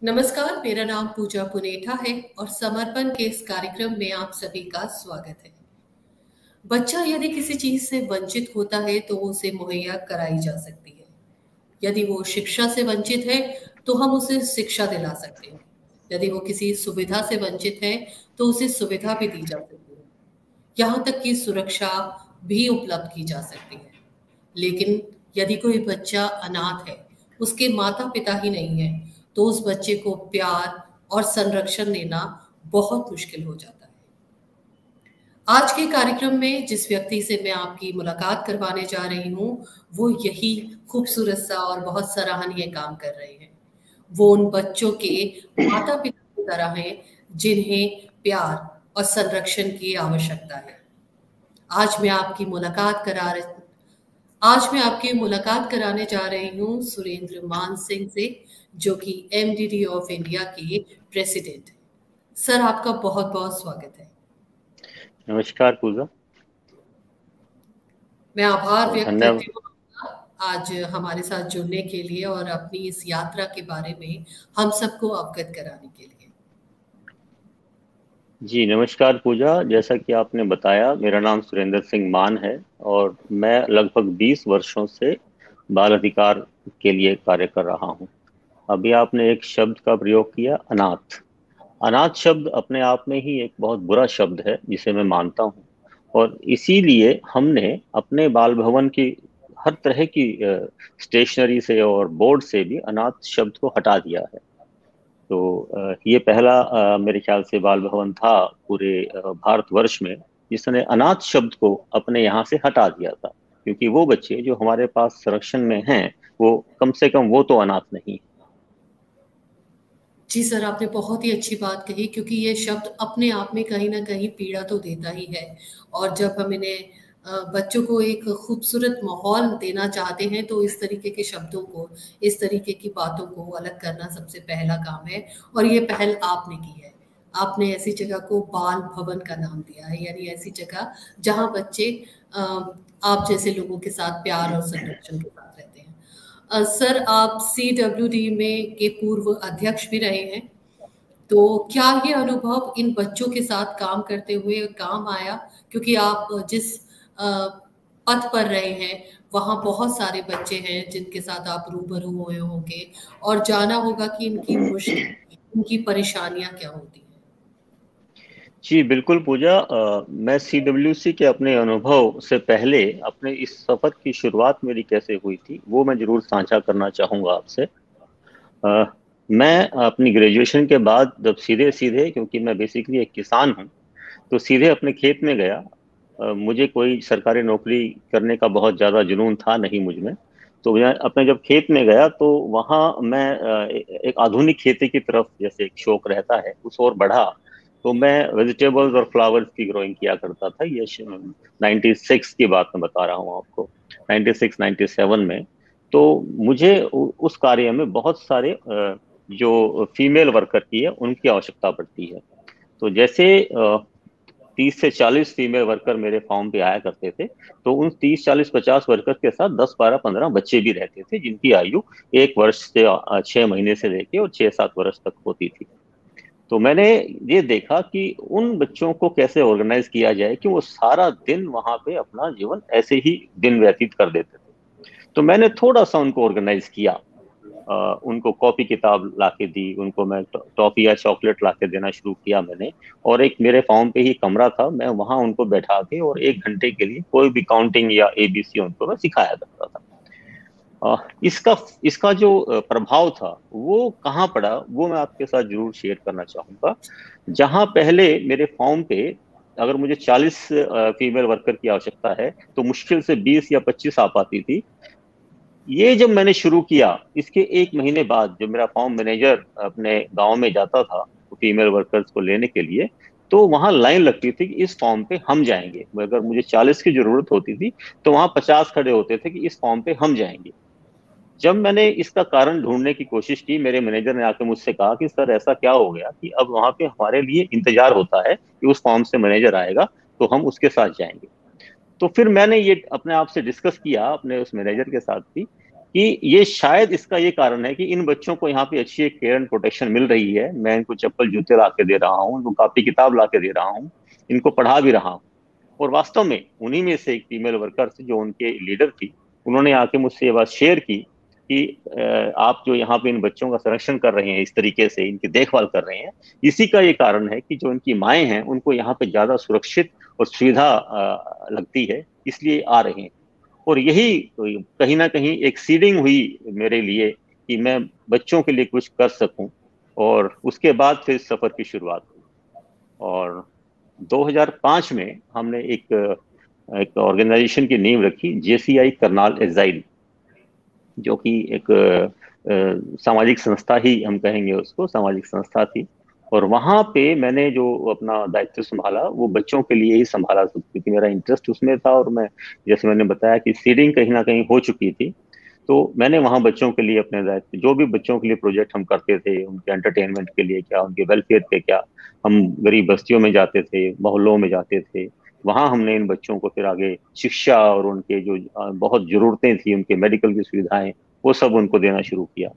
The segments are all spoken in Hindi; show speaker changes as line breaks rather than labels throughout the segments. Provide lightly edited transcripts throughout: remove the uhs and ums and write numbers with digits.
नमस्कार, मेरा नाम पूजा पुनेठा है और समर्पण के इस कार्यक्रम में आप सभी का स्वागत है। बच्चा यदि किसी चीज से वंचित होता है तो उसे मुहैया कराई जा सकती है। यदि वो शिक्षा से वंचित है तो हम उसे शिक्षा दिला सकते हैं। यदि वो किसी सुविधा से वंचित है तो उसे सुविधा भी दी जा सकती है। यहाँ तक कि सुरक्षा भी उपलब्ध की जा सकती है। लेकिन यदि कोई बच्चा अनाथ है, उसके माता पिता ही नहीं है, तो उस बच्चे को प्यार और संरक्षण देना बहुत मुश्किल हो जाता है। आज के कार्यक्रम में जिस व्यक्ति से मैं आपकी मुलाकात करवाने जा रही हूँ, वो यही खूबसूरत सा और बहुत सराहनीय काम कर रहे हैं। वो उन बच्चों के माता पिता की तरह हैं जिन्हें प्यार और संरक्षण की आवश्यकता है। आज मैं आपकी मुलाकात करा आज मैं आपकी मुलाकात कराने जा रही हूँ सुरेंद्र मान सिंह से, जो कि एमडीडी ऑफ इंडिया के प्रेसिडेंट हैं। सर, आपका बहुत बहुत स्वागत है।
नमस्कार पूजा।
मैं आभार व्यक्त
धन्यवाद।
करती हूँ आज हमारे साथ जुड़ने के लिए और अपनी इस यात्रा के बारे में हम सबको अवगत कराने के लिए।
जी नमस्कार पूजा। जैसा कि आपने बताया, मेरा नाम सुरेंद्र सिंह मान है और मैं लगभग 20 वर्षों से बाल अधिकार के लिए कार्य कर रहा हूँ। अभी आपने एक शब्द का प्रयोग किया, अनाथ। अनाथ शब्द अपने आप में ही एक बहुत बुरा शब्द है, जिसे मैं मानता हूँ। और इसीलिए हमने अपने बाल भवन की हर तरह की स्टेशनरी से और बोर्ड से भी अनाथ शब्द को हटा दिया है। तो ये पहला मेरे ख्याल से बाल भवन था पूरे भारतवर्ष में जिसने अनाथ शब्द को अपने यहाँ से हटा दिया था, क्योंकि वो बच्चे जो हमारे पास संरक्षण में हैं, वो कम से कम वो तो अनाथ नहीं।
जी सर, आपने बहुत ही अच्छी बात कही, क्योंकि ये शब्द अपने आप में कहीं ना कहीं पीड़ा तो देता ही है। और जब हम इन्हें बच्चों को एक खूबसूरत माहौल देना चाहते हैं तो इस तरीके के शब्दों को, इस तरीके की बातों को अलग करना सबसे पहला काम है। और ये पहल आपने की है। आपने ऐसी जगह को बाल भवन का नाम दिया है, यानी ऐसी जगह जहाँ बच्चे अ, आप जैसे लोगों के साथ प्यार और संरक्षण के साथ रहते हैं। सर, आप CWD में के पूर्व अध्यक्ष भी रहे हैं, तो क्या ये अनुभव इन बच्चों के साथ काम करते हुए काम आया? क्योंकि आप जिस पथ पर रहे हैं, वहाँ बहुत सारे बच्चे हैं जिनके साथ आप रूबरू हुए होंगे और जाना होगा कि इनकी मुश्किल, इनकी परेशानियां क्या होती हैं।
जी बिल्कुल पूजा। मैं CWC के अपने अनुभव से पहले अपने इस सफर की शुरुआत मेरी कैसे हुई थी वो मैं जरूर साझा करना चाहूंगा आपसे। मैं अपनी ग्रेजुएशन के बाद जब सीधे सीधे, क्योंकि मैं बेसिकली एक किसान हूँ, तो सीधे अपने खेत में गया। मुझे कोई सरकारी नौकरी करने का बहुत ज़्यादा जुनून था नहीं मुझ में। तो मैं अपने जब खेत में गया तो वहाँ मैं एक आधुनिक खेती की तरफ, जैसे एक शौक रहता है, उस ओर बढ़ा। तो मैं वेजिटेबल्स और फ्लावर्स की ग्रोइंग किया करता था। ये 96 की बात मैं बता रहा हूँ आपको, 96 97 में। तो मुझे उस कार्य में बहुत सारे जो फीमेल वर्कर की है उनकी आवश्यकता पड़ती है। तो जैसे 30 से 40 फीमेल वर्कर मेरे फार्म पे आया करते थे, तो उन 30 40 50 वर्कर के साथ 10 12 15 बच्चे भी रहते थे, जिनकी आयु 1 वर्ष से 6 महीने से लेके और 6 7 वर्ष तक होती थी। तो मैंने ये देखा कि उन बच्चों को कैसे ऑर्गेनाइज किया जाए कि वो सारा दिन वहां पे अपना जीवन ऐसे ही दिन व्यतीत कर देते थे। तो मैंने थोड़ा सा उनको ऑर्गेनाइज किया। उनको कॉपी किताब लाके दी, उनको मैं टॉफी या चॉकलेट लाके देना शुरू किया मैंने। और एक मेरे फार्म पे ही कमरा था, मैं वहां उनको बैठा के और 1 घंटे के लिए कोई भी काउंटिंग या ABC उनको मैं सिखाया करता था। इसका इसका जो प्रभाव था वो कहाँ पड़ा, वो मैं आपके साथ जरूर शेयर करना चाहूंगा। जहां पहले मेरे फॉर्म पे अगर मुझे 40 फीमेल वर्कर की आवश्यकता है, तो मुश्किल से 20 या 25 आ पाती थी। ये जब मैंने शुरू किया, इसके 1 महीने बाद जब मेरा फॉर्म मैनेजर अपने गांव में जाता था फीमेल वर्कर्स को लेने के लिए, तो वहां लाइन लगती थी कि इस फॉर्म पे हम जाएंगे। अगर मुझे 40 की जरूरत होती थी तो वहां 50 खड़े होते थे कि इस फॉर्म पे हम जाएंगे। जब मैंने इसका कारण ढूंढने की कोशिश की, मेरे मैनेजर ने आकर मुझसे कहा कि सर ऐसा क्या हो गया कि अब वहां पे हमारे लिए इंतजार होता है कि उस फॉर्म से मैनेजर आएगा तो हम उसके साथ जाएंगे। तो फिर मैंने ये अपने आप से डिस्कस किया, अपने उस मैनेजर के साथ भी, कि ये शायद इसका ये कारण है कि इन बच्चों को यहाँ पे अच्छी एक केयर एंड प्रोटेक्शन मिल रही है। मैं इनको चप्पल जूते ला के दे रहा हूँ, इनको कॉपी किताब ला के दे रहा हूँ, इनको पढ़ा भी रहा हूँ। और वास्तव में उन्हीं में से एक फीमेल वर्कर जो उनके लीडर थी, उन्होंने आके मुझसे ये बात शेयर की कि आप जो यहाँ पे इन बच्चों का संरक्षण कर रहे हैं, इस तरीके से इनकी देखभाल कर रहे हैं, इसी का ये कारण है कि जो इनकी माएँ हैं उनको यहाँ पे ज्यादा सुरक्षित और सुविधा लगती है, इसलिए आ रहे हैं। और यही कहीं ना कहीं एक सीडिंग हुई मेरे लिए कि मैं बच्चों के लिए कुछ कर सकूं। और उसके बाद फिर सफर की शुरुआत हुई। और 2005 में हमने एक ऑर्गेनाइजेशन की नींव रखी, जेसीआई करनाल एग्जाइल, जो कि एक सामाजिक संस्था ही हम कहेंगे उसको, सामाजिक संस्था थी। और वहां पे मैंने जो अपना दायित्व संभाला वो बच्चों के लिए ही संभाला, क्योंकि मेरा इंटरेस्ट उसमें था। और मैं, जैसे मैंने बताया कि सीडिंग कहीं ना कहीं हो चुकी थी, तो मैंने वहां बच्चों के लिए अपने दायित्व, जो भी बच्चों के लिए प्रोजेक्ट हम करते थे, उनके एंटरटेनमेंट के लिए क्या, उनके वेलफेयर के क्या, हम गरीब बस्तियों में जाते थे, मोहल्लों में जाते थे। वहां हमने इन बच्चों को फिर आगे शिक्षा और उनके जो बहुत जरूरतें थी, उनके मेडिकल की सुविधाएं, वो सब उनको देना शुरू किया।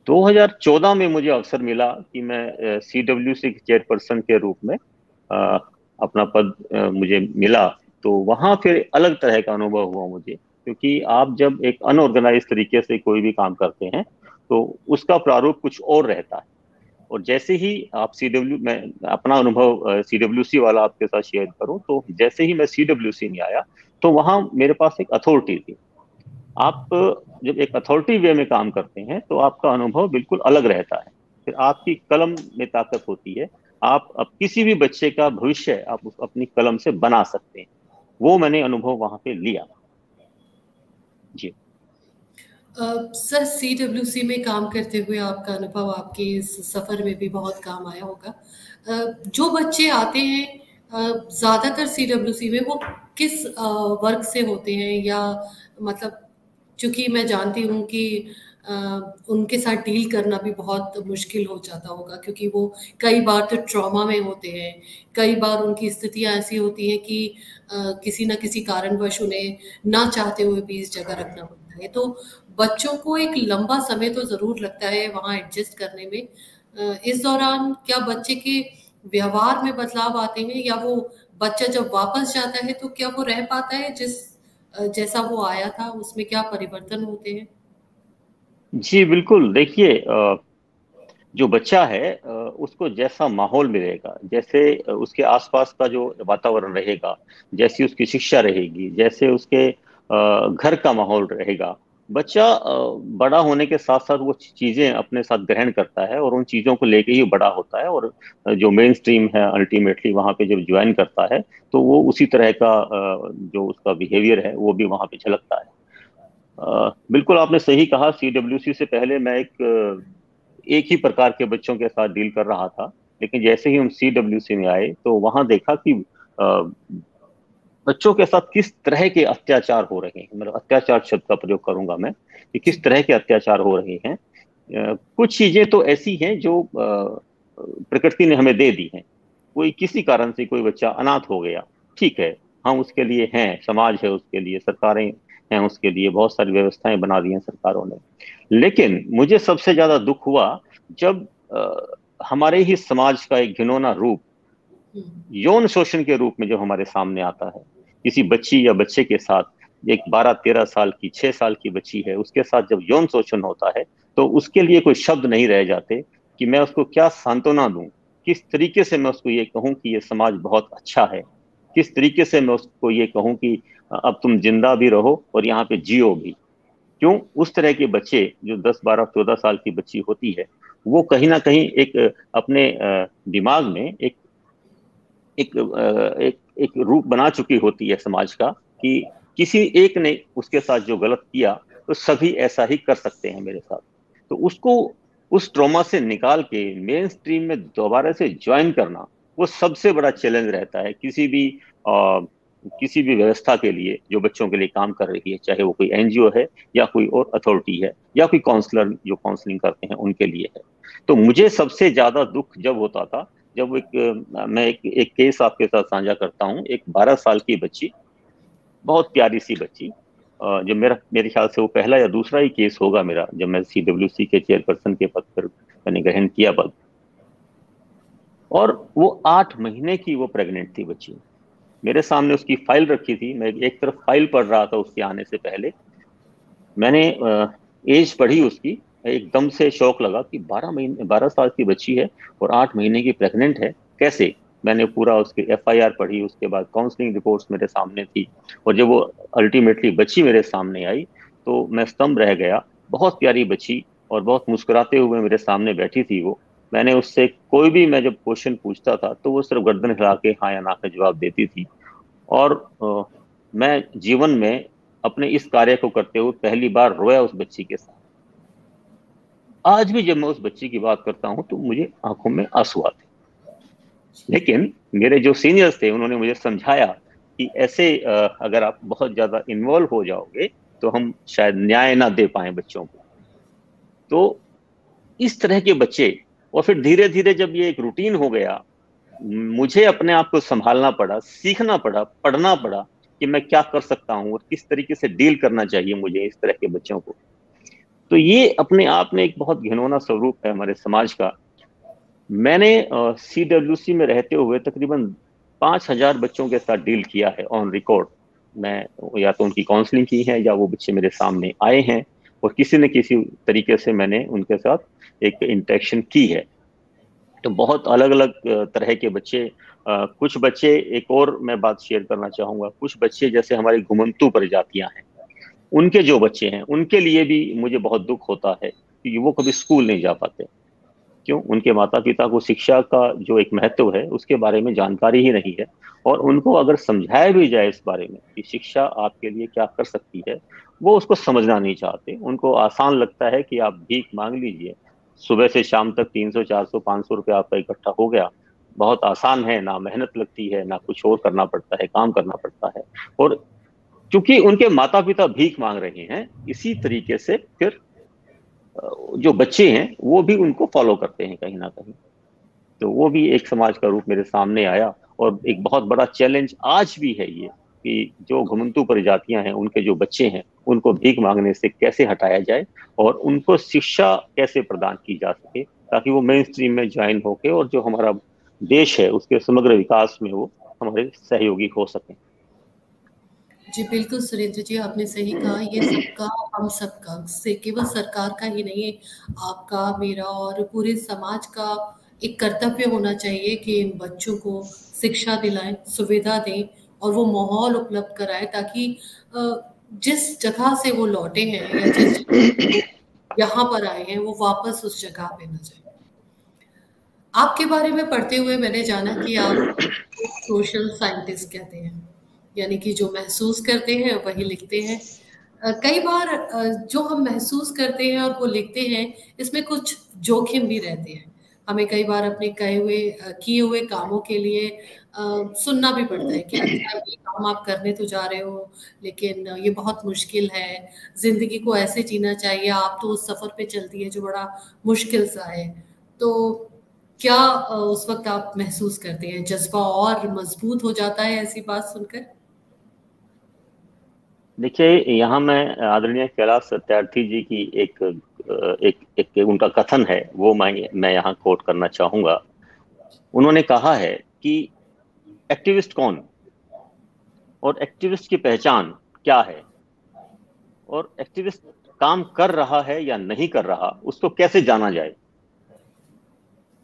2014 में मुझे अवसर मिला कि मैं सीडब्ल्यूसी के चेयरपर्सन के रूप में अ, अपना पद मुझे मिला। तो वहां फिर अलग तरह का अनुभव हुआ मुझे, क्योंकि आप जब एक अनऑर्गेनाइज तरीके से कोई भी काम करते हैं तो उसका प्रारूप कुछ और रहता है। और जैसे ही आप मैं अपना अनुभव सीडब्ल्यूसी वाला आपके साथ शेयर करूं, तो जैसे ही मैं सीडब्ल्यूसी में आया तो वहां मेरे पास एक अथॉरिटी थी। आप जब एक अथॉरिटी वे में काम करते हैं तो आपका अनुभव बिल्कुल अलग रहता है। फिर आपकी कलम में ताकत होती है। आप अब किसी भी बच्चे का भविष्य आप अपनी कलम से बना सकते हैं। वो मैंने अनुभव वहां पे लिया। जी।
सर, सीडब्ल्यूसी में काम करते हुए आपका अनुभव आपके इस सफ़र में भी बहुत काम आया होगा। जो बच्चे आते हैं ज़्यादातर सीडब्ल्यूसी में, वो किस वर्ग से होते हैं, या मतलब, चूंकि मैं जानती हूँ कि अ, उनके साथ डील करना भी बहुत मुश्किल हो जाता होगा, क्योंकि वो कई बार तो ट्रॉमा में होते हैं, कई बार उनकी स्थितियाँ ऐसी होती हैं कि किसी न किसी कारणवश उन्हें ना चाहते हुए भी इस जगह रखना पड़ता है। तो बच्चों को एक लंबा समय तो ज़रूर लगता है वहाँ एडजस्ट करने में। इस दौरान क्या बच्चे के व्यवहार में बदलाव आते हैं, या वो बच्चा जब वापस जाता है तो क्या वो रह पाता है जैसा वो आया था, उसमें क्या परिवर्तन होते हैं?
जी बिल्कुल। देखिए, जो बच्चा है उसको जैसा माहौल मिलेगा, जैसे उसके आसपास का जो वातावरण रहेगा, जैसी उसकी शिक्षा रहेगी, जैसे उसके घर का माहौल रहेगा, बच्चा बड़ा होने के साथ साथ वो चीजें अपने साथ ग्रहण करता है और उन चीजों को लेके ही बड़ा होता है। और जो मेन स्ट्रीम है अल्टीमेटली वहां पे जब ज्वाइन करता है तो वो उसी तरह का जो उसका बिहेवियर है वो भी वहां पे झलकता है। बिल्कुल आपने सही कहा। सीडब्ल्यूसी से पहले मैं एक ही प्रकार के बच्चों के साथ डील कर रहा था। लेकिन जैसे ही हम सीडब्ल्यूसी में आए तो वहां देखा कि बच्चों के साथ किस तरह के अत्याचार हो रहे हैं, मतलब अत्याचार शब्द का प्रयोग करूंगा मैं, कि
जी।
किस तरह के अत्याचार हो रहे हैं। कुछ चीजें तो ऐसी हैं जो प्रकृति ने हमें दे दी हैं। कोई किसी कारण से कोई बच्चा अनाथ हो गया, ठीक है, हम उसके लिए हैं, समाज है उसके लिए, सरकारें हैं उसके लिए, बहुत सारी व्यवस्थाएं बना दी हैं सरकारों ने। लेकिन मुझे सबसे ज्यादा दुख हुआ जब हमारे ही समाज का एक घिनौना रूप
हम्म।
यौन शोषण के रूप में जो हमारे सामने आता है, किसी बच्ची या बच्चे के साथ, एक 12-13 साल की, 6 साल की बच्ची है, उसके साथ जब यौन शोषण होता है तो उसके लिए कोई शब्द नहीं रह जाते कि मैं उसको क्या सांत्वना दूं, किस तरीके से मैं उसको ये कहूं कि ये समाज बहुत अच्छा है, किस तरीके से मैं उसको ये कहूं कि अब तुम जिंदा भी रहो और यहाँ पे जियो भी। क्यों? उस तरह के बच्चे जो 10, 12, 14 साल की बच्ची होती है, वो कहीं ना कहीं एक अपने दिमाग में एक रूप बना चुकी होती है समाज का, कि किसी एक ने उसके साथ जो गलत किया तो सभी ऐसा ही कर सकते हैं मेरे साथ। तो उसको उस ट्रॉमा से निकाल के मेन स्ट्रीम में दोबारा से ज्वाइन करना, वो सबसे बड़ा चैलेंज रहता है किसी भी व्यवस्था के लिए जो बच्चों के लिए काम कर रही है, चाहे वो कोई एनजीओ है या कोई और अथॉरिटी है या कोई काउंसलर जो काउंसलिंग करते हैं उनके लिए है। तो मुझे सबसे ज्यादा दुख जब होता था जब मैं एक केस आपके साथ साझा करता हूँ। एक 12 साल की बच्ची, बहुत प्यारी सी बच्ची, जब मेरे ख्याल से वो पहला या दूसरा ही केस होगा मेरा, जब मैं CWC के चेयरपर्सन के पद पर मैंने ग्रहण किया पद। और वो 8 महीने की वो प्रेग्नेंट थी बच्ची। मेरे सामने उसकी फाइल रखी थी, मैं एक तरफ फाइल पढ़ रहा था उसके आने से पहले। मैंने एज पढ़ी उसकी, एकदम से शौक लगा कि 12 महीने, 12 साल की बच्ची है और 8 महीने की प्रेग्नेंट है, कैसे। मैंने पूरा उसकी FIR पढ़ी, उसके बाद काउंसलिंग रिपोर्ट्स मेरे सामने थी, और जब वो अल्टीमेटली बच्ची मेरे सामने आई तो मैं स्तंभ रह गया। बहुत प्यारी बच्ची, और बहुत मुस्कुराते हुए मेरे सामने बैठी थी वो। मैंने उससे कोई भी, मैं जब क्वेश्चन पूछता था तो वो सिर्फ गर्दन हिला के हाँ या ना का जवाब देती थी। और मैं जीवन में अपने इस कार्य को करते हुए पहली बार रोया उस बच्ची के साथ। आज भी जब मैं उस बच्ची की बात करता हूं तो मुझे आंखों में आंसू आते। लेकिन मेरे जो सीनियर्स थे उन्होंने मुझे समझाया कि ऐसे अगर आप बहुत ज्यादा इन्वॉल्व हो जाओगे तो हम शायद न्याय ना दे पाए बच्चों को। तो इस तरह के बच्चे, और फिर धीरे धीरे जब ये एक रूटीन हो गया, मुझे अपने आप को संभालना पड़ा, सीखना पड़ा, पढ़ना पड़ा कि मैं क्या कर सकता हूँ और किस तरीके से डील करना चाहिए मुझे इस तरह के बच्चों को। तो ये अपने आप में एक बहुत घिनौना स्वरूप है हमारे समाज का। मैंने CWC में रहते हुए तकरीबन 5,000 बच्चों के साथ डील किया है ऑन रिकॉर्ड। मैं या तो उनकी काउंसलिंग की है या वो बच्चे मेरे सामने आए हैं, और किसी न किसी तरीके से मैंने उनके साथ एक इंटरेक्शन की है। तो बहुत अलग अलग तरह के बच्चे, कुछ बच्चे, एक और मैं बात शेयर करना चाहूंगा, कुछ बच्चे जैसे हमारी घुमंतू प्रजातियां हैं, उनके जो बच्चे हैं उनके लिए भी मुझे बहुत दुख होता है कि वो कभी स्कूल नहीं जा पाते। क्यों? उनके माता पिता को शिक्षा का जो एक महत्व है उसके बारे में जानकारी ही नहीं है। और उनको अगर समझाया भी जाए इस बारे में कि शिक्षा आपके लिए क्या कर सकती है, वो उसको समझना नहीं चाहते। उनको आसान लगता है कि आप भीख मांग लीजिए, सुबह से शाम तक 300 400 500 रुपया आपका इकट्ठा हो गया, बहुत आसान है, ना मेहनत लगती है, ना कुछ और करना पड़ता है, काम करना पड़ता है। और चूंकि उनके माता पिता भीख मांग रहे हैं, इसी तरीके से फिर जो बच्चे हैं वो भी उनको फॉलो करते हैं कहीं ना कहीं। तो वो भी एक समाज का रूप मेरे सामने आया। और एक बहुत बड़ा चैलेंज आज भी है ये कि जो घुमंतू प्रजातियां हैं उनके जो बच्चे हैं उनको भीख मांगने से कैसे हटाया जाए, और उनको शिक्षा कैसे प्रदान की जा सके, ताकि वो मेन स्ट्रीम में ज्वाइन होके और जो हमारा देश है उसके समग्र विकास में वो हमारे सहयोगी हो सके।
जी, बिल्कुल सुरेंद्र जी, आपने सही कहा। ये सबका, हम सबका, से केवल सरकार का ही नहीं, आपका, मेरा और पूरे समाज का एक कर्तव्य होना चाहिए कि इन बच्चों को शिक्षा दिलाएँ, सुविधा दें और वो माहौल उपलब्ध कराएँ, ताकि जिस जगह से वो लौटे हैं या जिस जगह से वो यहाँ पर आए हैं, वो वापस उस जगह पे ना जाएँ। आपके बारे में पढ़ते हुए मैंने जाना कि आप एक सोशल साइंटिस्ट कहते हैं, यानी कि जो महसूस करते हैं वही लिखते हैं। कई बार जो हम महसूस करते हैं और वो लिखते हैं, इसमें कुछ जोखिम भी रहते हैं। हमें कई बार अपने कहे हुए किए हुए कामों के लिए सुनना भी पड़ता है कि अच्छा, ये काम आप करने तो जा रहे हो, लेकिन ये बहुत मुश्किल है, ज़िंदगी को ऐसे जीना चाहिए, आप तो उस सफ़र पे चलती है जो बड़ा मुश्किल सा है। तो क्या उस वक़्त आप महसूस करते हैं? जज़्बा और मज़बूत हो जाता है ऐसी बात सुनकर?
देखिए, यहाँ मैं आदरणीय कैलाश सत्यार्थी जी की एक उनका कथन है, वो मैं यहाँ कोट करना चाहूंगा। उन्होंने कहा है कि एक्टिविस्ट कौन, और एक्टिविस्ट की पहचान क्या है, और एक्टिविस्ट काम कर रहा है या नहीं कर रहा उसको कैसे जाना जाए।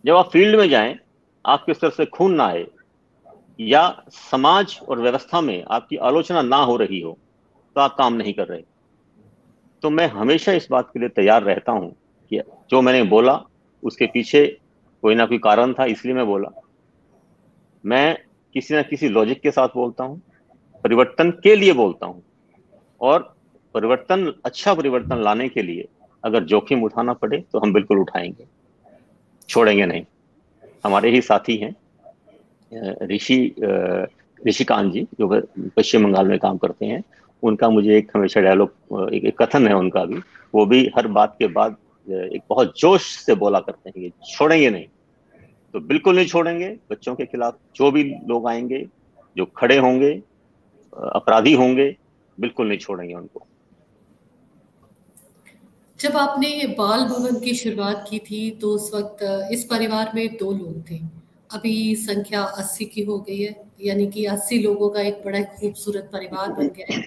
जब आप फील्ड में जाएं, आपके सर से खून ना आए, या समाज और व्यवस्था में आपकी आलोचना ना हो रही हो, तो आप काम नहीं कर रहे। तो मैं हमेशा इस बात के लिए तैयार रहता हूं कि जो मैंने बोला उसके पीछे कोई ना कोई कारण था, इसलिए मैं बोला। मैं किसी ना किसी लॉजिक के साथ बोलता हूँ, परिवर्तन के लिए बोलता हूँ। और परिवर्तन, अच्छा परिवर्तन लाने के लिए अगर जोखिम उठाना पड़े तो हम बिल्कुल उठाएंगे, छोड़ेंगे नहीं। हमारे ही साथी हैं ऋषिकांत जी, जो पश्चिम बंगाल में काम करते हैं। उनका मुझे एक हमेशा डायलॉग, एक कथन है उनका भी, वो भी हर बात के बाद एक बहुत जोश से बोला करते हैं कि छोड़ेंगे नहीं। तो बिल्कुल नहीं छोड़ेंगे। बच्चों के खिलाफ जो भी लोग आएंगे, जो खड़े होंगे, अपराधी होंगे, बिल्कुल नहीं छोड़ेंगे उनको।
जब आपने बाल भवन की शुरुआत की थी तो उस वक्त इस परिवार में 2 लोग थे। अभी संख्या 80 की हो गई है, यानी कि 80 लोगों का एक बड़ा खूबसूरत परिवार बन गया है।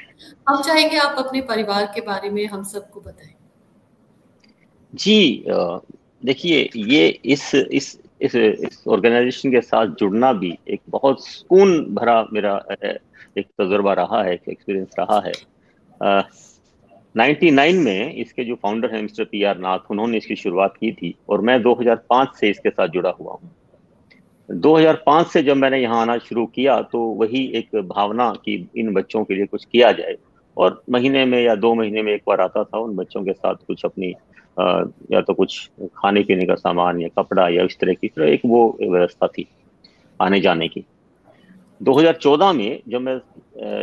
हम चाहेंगे आप अपने परिवार के बारे में हम सबको बताएं।
जी, देखिए, ये इस ऑर्गेनाइजेशन के साथ जुड़ना भी एक बहुत सुकून भरा मेरा एक तजुर्बा रहा है, एक एक्सपीरियंस रहा है। 99 में इसके जो फाउंडर हैं मिस्टर पी आर नाथ, उन्होंने इसकी शुरुआत की थी और मैं 2005 से इसके साथ जुड़ा हुआ हूँ। 2005 से जब मैंने यहाँ आना शुरू किया तो वही एक भावना कि इन बच्चों के लिए कुछ किया जाए, और महीने में या 2 महीने में एक बार आता था उन बच्चों के साथ कुछ अपनी या तो कुछ खाने पीने का सामान या कपड़ा या इस तरह की, तो एक वो व्यवस्था थी आने जाने की। 2014 में जब मैं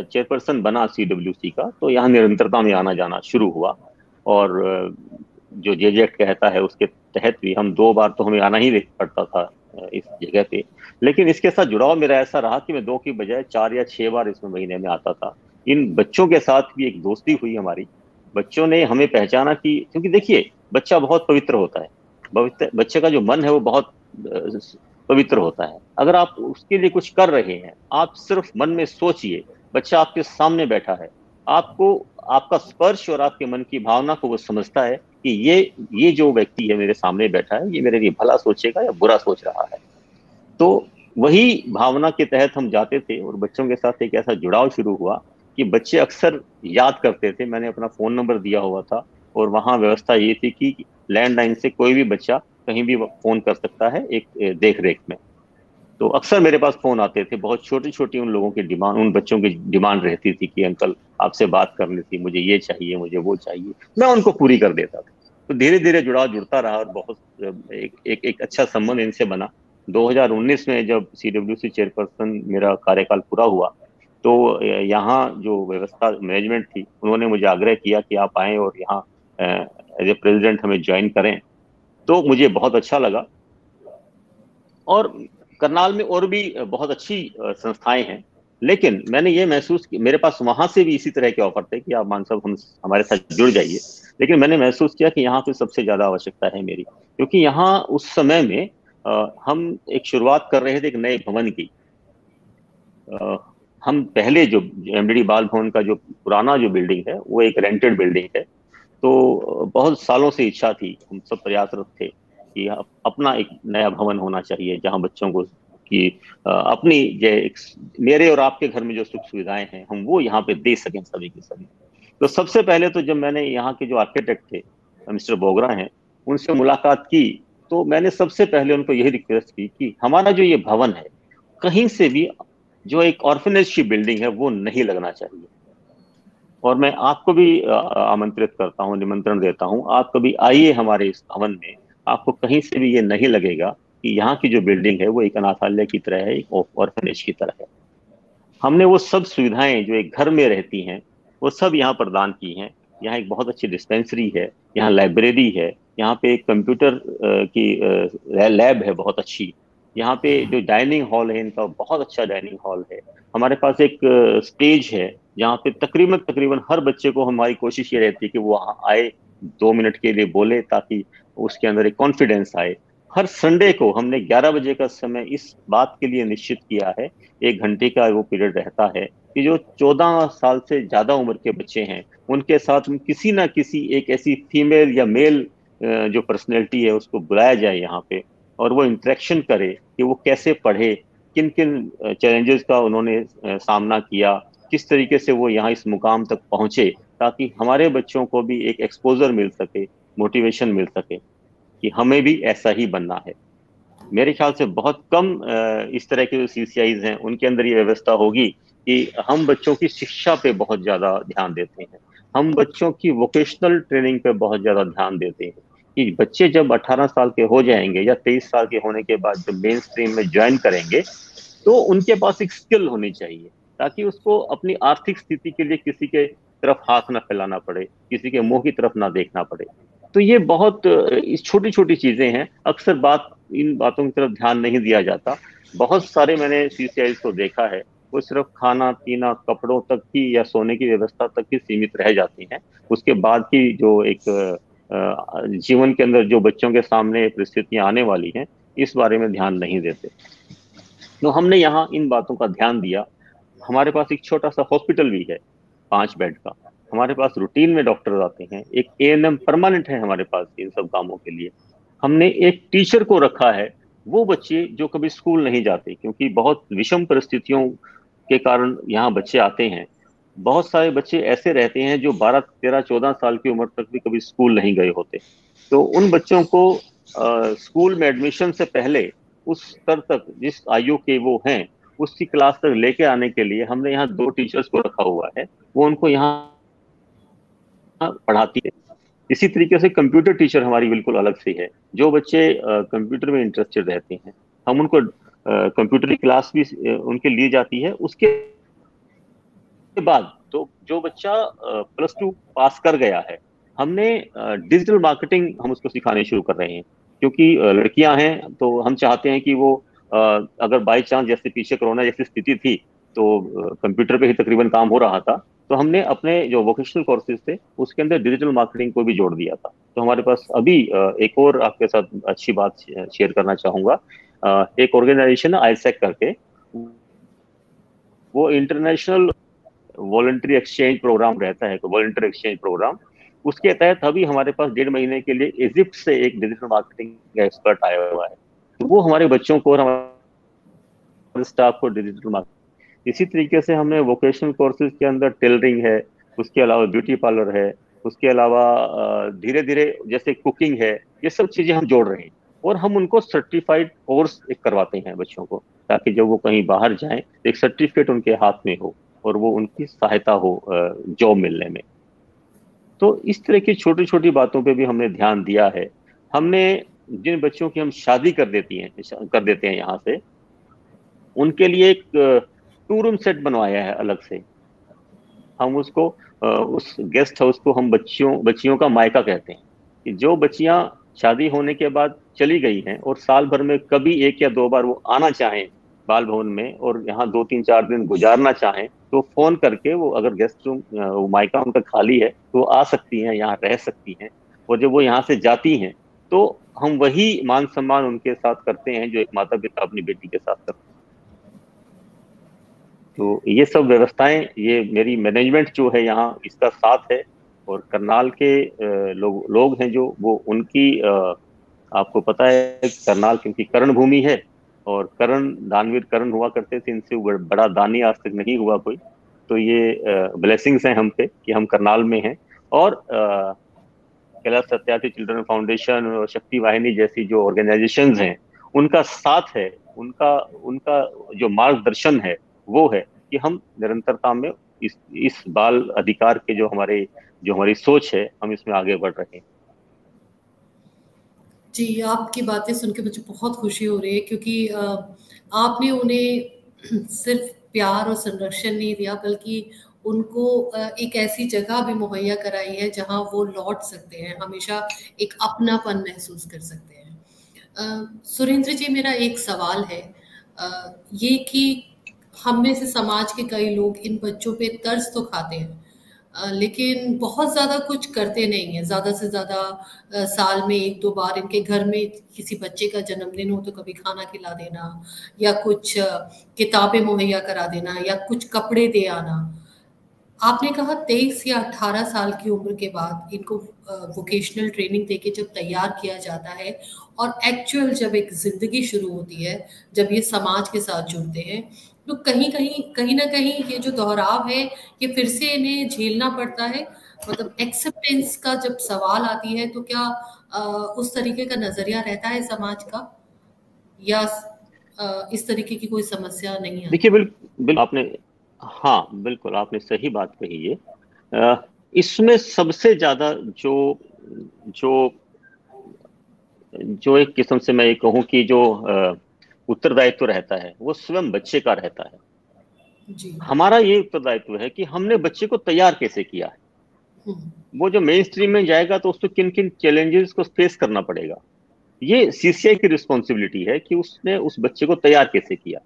चेयरपर्सन बना सीडब्ल्यूसी का, तो यहाँ निरंतरता में आना जाना शुरू हुआ। और जो जेजेक्ट कहता है उसके तहत भी हम 2 बार तो हमें आना ही पड़ता था इस जगह पे। लेकिन इसके साथ जुड़ाव मेरा ऐसा रहा कि मैं 2 की बजाय 4 या 6 बार इसमें महीने में आता था। इन बच्चों के साथ भी एक दोस्ती हुई हमारी। बच्चों ने हमें पहचाना कि, क्योंकि देखिए बच्चा बहुत पवित्र होता है, बच्चे का जो मन है वो बहुत पवित्र होता है। अगर आप उसके लिए कुछ कर रहे हैं, आप सिर्फ मन में सोचिए, बच्चा आपके सामने बैठा है, आपको आपका स्पर्श और आपके मन की भावना को वो समझता है कि ये जो व्यक्ति है मेरे सामने बैठा है, ये मेरे लिए भला सोचेगा या बुरा सोच रहा है। तो वही भावना के तहत हम जाते थे और बच्चों के साथ एक ऐसा जुड़ाव शुरू हुआ कि बच्चे अक्सर याद करते थे। मैंने अपना फोन नंबर दिया हुआ था और वहां व्यवस्था ये थी कि लैंडलाइन से कोई भी बच्चा कहीं भी फोन कर सकता है एक देख रेख में। तो अक्सर मेरे पास फोन आते थे, बहुत छोटी छोटी उन लोगों की डिमांड, उन बच्चों की डिमांड रहती थी कि अंकल आपसे बात करनी थी, मुझे ये चाहिए, मुझे वो चाहिए, मैं उनको पूरी कर देता था। तो धीरे धीरे जुड़ाव जुड़ता रहा और बहुत एक अच्छा संबंध इनसे बना। 2019 में जब सीडब्ल्यूसी चेयरपर्सन मेरा कार्यकाल पूरा हुआ, तो यहाँ जो व्यवस्था मैनेजमेंट थी उन्होंने मुझे आग्रह किया कि आप आए और यहाँ एज ए प्रेसिडेंट हमें ज्वाइन करें। तो मुझे बहुत अच्छा लगा। और करनाल में और भी बहुत अच्छी संस्थाएं हैं, लेकिन मैंने ये महसूस किया, मेरे पास वहां से भी इसी तरह के ऑफर थे कि आप मान साहब हम हमारे साथ जुड़ जाइए। लेकिन मैंने महसूस किया कि यहाँ पे सबसे ज्यादा आवश्यकता है मेरी, क्योंकि यहाँ उस समय में हम एक शुरुआत कर रहे थे एक नए भवन की। अ, हम पहले जो एमडीडी बाल भवन का जो पुराना जो बिल्डिंग है वो एक रेंटेड बिल्डिंग है। तो बहुत सालों से इच्छा थी, हम सब प्रयासरत थे कि अपना एक नया भवन होना चाहिए जहां बच्चों को कि अपनी मेरे और आपके घर में जो सुख सुविधाएं हैं हम वो यहाँ पे दे सकें सभी के सभी। तो सबसे पहले तो जब मैंने यहाँ के जो आर्किटेक्ट थे मिस्टर बोगरा हैं, उनसे मुलाकात की, तो मैंने सबसे पहले उनको यही रिक्वेस्ट की कि हमारा जो ये भवन है कहीं से भी जो एक ऑर्फनेज की बिल्डिंग है वो नहीं लगना चाहिए। और मैं आपको भी आमंत्रित करता हूँ, निमंत्रण देता हूँ, आप कभी आइए हमारे इस भवन में, आपको कहीं से भी ये नहीं लगेगा कि यहाँ की जो बिल्डिंग है वो एक अनाथालय की तरह है, एक ऑर्फनेज की तरह है। हमने वो सब सुविधाएं जो एक घर में रहती हैं वो सब यहाँ प्रदान की हैं। यहाँ एक बहुत अच्छी डिस्पेंसरी है, यहाँ लाइब्रेरी है, यहाँ पे एक कंप्यूटर की लैब है बहुत अच्छी। यहाँ पे जो डाइनिंग हॉल है इनका बहुत अच्छा डाइनिंग हॉल है। हमारे पास एक स्टेज है जहाँ पे तकरीबन तकरीबन हर बच्चे को, हमारी कोशिश ये रहती है कि वो वहाँ आए, 2 मिनट के लिए बोले ताकि उसके अंदर एक कॉन्फिडेंस आए। हर संडे को हमने 11 बजे का समय इस बात के लिए निश्चित किया है, 1 घंटे का वो पीरियड रहता है कि जो 14 साल से ज्यादा उम्र के बच्चे हैं उनके साथ में किसी ना किसी एक ऐसी फीमेल या मेल जो पर्सनैलिटी है उसको बुलाया जाए यहाँ पे, और वो इंटरेक्शन करे कि वो कैसे पढ़े, किन किन चैलेंजेस का उन्होंने सामना किया, किस तरीके से वो यहाँ इस मुकाम तक पहुंचे, ताकि हमारे बच्चों को भी एक एक्सपोजर मिल सके, मोटिवेशन मिल सके कि हमें भी ऐसा ही बनना है। मेरे ख्याल से बहुत कम इस तरह के जो सीसीआईज हैं उनके अंदर ये व्यवस्था होगी कि हम बच्चों की शिक्षा पे बहुत ज्यादा ध्यान देते हैं, हम बच्चों की वोकेशनल ट्रेनिंग पे बहुत ज्यादा ध्यान देते हैं कि बच्चे जब 18 साल के हो जाएंगे या 23 साल के होने के बाद जब मेन स्ट्रीम में ज्वाइन करेंगे, तो उनके पास एक स्किल होनी चाहिए ताकि उसको अपनी आर्थिक स्थिति के लिए किसी के तरफ हाथ ना फैलाना पड़े, किसी के मुंह की तरफ ना देखना पड़े। तो ये बहुत इस छोटी छोटी चीजें हैं, अक्सर इन बातों की तरफ ध्यान नहीं दिया जाता। बहुत सारे मैंने सीसीआई को देखा है वो सिर्फ खाना पीना कपड़ों तक की या सोने की व्यवस्था तक ही सीमित रह जाती हैं। उसके बाद की जो एक जीवन के अंदर जो बच्चों के सामने परिस्थितियां आने वाली हैं, इस बारे में ध्यान नहीं देते। तो हमने यहाँ इन बातों का ध्यान दिया। हमारे पास एक छोटा सा हॉस्पिटल भी है, 5 बेड का। हमारे पास रूटीन में डॉक्टर आते हैं, एक एएनएम परमानेंट है हमारे पास इन सब कामों के लिए। हमने एक टीचर को रखा है। वो बच्चे जो कभी स्कूल नहीं जाते, क्योंकि बहुत विषम परिस्थितियों के कारण यहाँ बच्चे आते हैं। बहुत सारे बच्चे ऐसे रहते हैं जो 12 13 14 साल की उम्र तक भी कभी स्कूल नहीं गए होते। तो उन बच्चों को स्कूल में एडमिशन से पहले उस स्तर तक जिस आयु के वो हैं, उसकी क्लास तक लेके आने के लिए हमने यहाँ 2 टीचर्स को रखा हुआ है। वो उनको यहाँ पढ़ाती है। इसी तरीके से कंप्यूटर टीचर हमारी बिल्कुल अलग से है। जो बच्चे कंप्यूटर में इंटरेस्टेड रहते हैं, हम उनको कंप्यूटर की क्लास भी उनके लिए जाती है। उसके बाद तो जो बच्चा +2 पास कर गया है, हमने डिजिटल मार्केटिंग हम उसको सिखाने शुरू कर रहे हैं। क्योंकि लड़कियां हैं तो हम चाहते हैं कि वो अगर बाई चांस, जैसे पीछे कोरोना जैसी स्थिति थी, तो कंप्यूटर पे ही तकरीबन काम हो रहा था, तो हमने अपने जो वोकेशनल कोर्सेज थे उसके अंदर डिजिटल मार्केटिंग को भी जोड़ दिया था। तो हमारे पास अभी एक और आपके साथ अच्छी बात शेयर करना चाहूंगा। एक ऑर्गेनाइजेशन है आईसेक करके, वो इंटरनेशनल वॉलंटरी एक्सचेंज प्रोग्राम रहता है, तो वॉलंटरी एक्सचेंज प्रोग्राम, उसके तहत अभी हमारे पास 1.5 महीने के लिए इजिप्ट से एक डिजिटल मार्केटिंग का एक्सपर्ट आया हुआ है। तो वो हमारे बच्चों को और हमारे स्टाफ को डिजिटल मार्केटिंग, इसी तरीके से हमने वोकेशनल कोर्सेज के अंदर टेलरिंग है, उसके अलावा ब्यूटी पार्लर है, उसके अलावा धीरे धीरे जैसे कुकिंग है, ये सब चीजें हम जोड़ रहे हैं। और हम उनको सर्टिफाइड कोर्स एक करवाते हैं बच्चों को, ताकि जब वो कहीं बाहर जाएं एक सर्टिफिकेट उनके हाथ में हो और वो उनकी सहायता हो जॉब मिलने में। तो इस तरह की छोटी छोटी बातों पे भी हमने ध्यान दिया है। हमने जिन बच्चों की हम शादी कर देते हैं यहाँ से, उनके लिए एक 2 रूम सेट बनवाया है अलग से। हम उसको उस गेस्ट हाउस को हम बच्चियों का मायका कहते हैं। कि जो बच्चियां शादी होने के बाद चली गई हैं और साल भर में कभी 1 या 2 बार वो आना चाहें बाल भवन में, और यहाँ 2 3 4 दिन गुजारना चाहें, तो फोन करके वो, अगर गेस्ट रूम मायका उनका खाली है तो वो आ सकती हैं, यहाँ रह सकती हैं। और जब वो यहाँ से जाती हैं तो हम वही मान सम्मान उनके साथ करते हैं जो एक माता पिता अपनी बेटी के साथ करते हैं। तो ये सब व्यवस्थाएं, ये मेरी मैनेजमेंट जो है यहाँ इसका साथ है। और करनाल के लोग हैं जो, वो उनकी आपको पता है करनाल क्योंकि कर्ण भूमि है, और कर्ण दानवीर कर्ण हुआ करते थे, इनसे बड़ा दानी आज तक नहीं हुआ कोई। तो ये ब्लेसिंग्स हैं हम पे कि हम करनाल में हैं। और कैलाश सत्यार्थी चिल्ड्रन फाउंडेशन और शक्ति वाहिनी जैसी जो ऑर्गेनाइजेशंस हैं, उनका साथ है, उनका उनका जो मार्गदर्शन है वो है कि हम निरंतरता में इस बाल अधिकार के जो हमारी सोच है, हम इसमें आगे बढ़ रहे हैं।
जी, आपकी बातें सुन के मुझे बहुत खुशी हो रही है, क्योंकि आपने उन्हें सिर्फ प्यार और संरक्षण नहीं दिया, बल्कि उनको एक ऐसी जगह भी मुहैया कराई है जहाँ वो लौट सकते हैं, हमेशा एक अपनापन महसूस कर सकते हैं। सुरेंद्र जी, मेरा एक सवाल है, ये कि हम में से समाज के कई लोग इन बच्चों पे तरस तो खाते हैं, लेकिन बहुत ज़्यादा कुछ करते नहीं हैं। ज़्यादा से ज़्यादा साल में 1 2 बार इनके घर में किसी बच्चे का जन्मदिन हो तो कभी खाना खिला देना, या कुछ किताबें मुहैया करा देना, या कुछ कपड़े दे आना। आपने कहा 23 या 18 साल की उम्र के बाद इनको वोकेशनल ट्रेनिंग देके जब तैयार किया जाता है, और एक्चुअल जब एक ज़िंदगी शुरू होती है, जब ये समाज के साथ जुड़ते हैं, तो कहीं ना कहीं ये जो दोहराव है, ये फिर से इन्हें झेलना पड़ता है। मतलब एक्सेप्टेंस का जब सवाल आती है, तो क्या उस तरीके का नज़रिया रहता है समाज का, या इस तरीके की कोई समस्या नहीं
देखिए,
आती?
आपने, हाँ बिल्कुल आपने सही बात कही है। इसमें सबसे ज्यादा जो जो जो एक किस्म से मैं ये कहूँ कि जो उत्तरदायित्व रहता है वो स्वयं बच्चे का रहता है।
जी।
हमारा ये उत्तरदायित्व है कि हमने बच्चे को तैयार कैसे किया है।
हम्म।
वो जो मेन स्ट्रीम में जाएगा तो उसको किन किन चैलेंजेस को फेस करना पड़ेगा, ये सीसीआई की रिस्पॉन्सिबिलिटी है कि उसने उस बच्चे को तैयार कैसे किया।